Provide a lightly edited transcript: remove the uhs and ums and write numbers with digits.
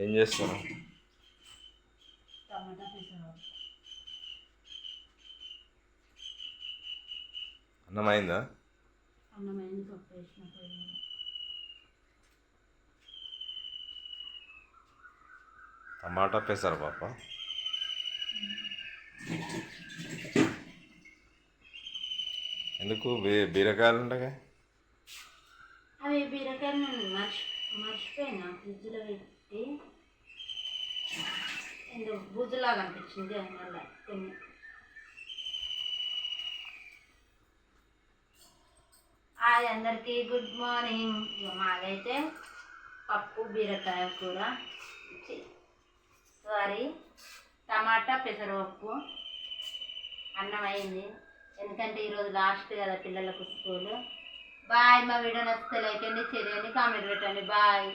ఏం చేస్తున్నావు? టమాటా పెసరపప్పు. అన్నం అయిందా? అన్నమైంది, పప్పు వేసిన పొయ్యి మీద. టమాటా పెసరపప్పు. ఎందుకు బీరకాయలు ఉంటాయి? అవి బీరకాయలు నేను మర్చిపోయినా ఫ్రిడ్జ్లో పెట్టి. ఎందుకు బుజ్జులాగా అనిపించింది అందువల్ల కొన్ని. హాయ్ అందరికీ, గుడ్ మార్నింగ్. మాదైతే పప్పు బీరకాయ కూర, టమాటా పెసరపప్పు. అన్నం అయింది, ఎందుకంటే ఈరోజు లాస్ట్ కదా పిల్లలకు స్కూలు. బాయ్. మా వీడియో నచ్చితే లైక్ చేయండి, షేర్ చేయండి, కామెంట్ పెట్టండి. బాయ్.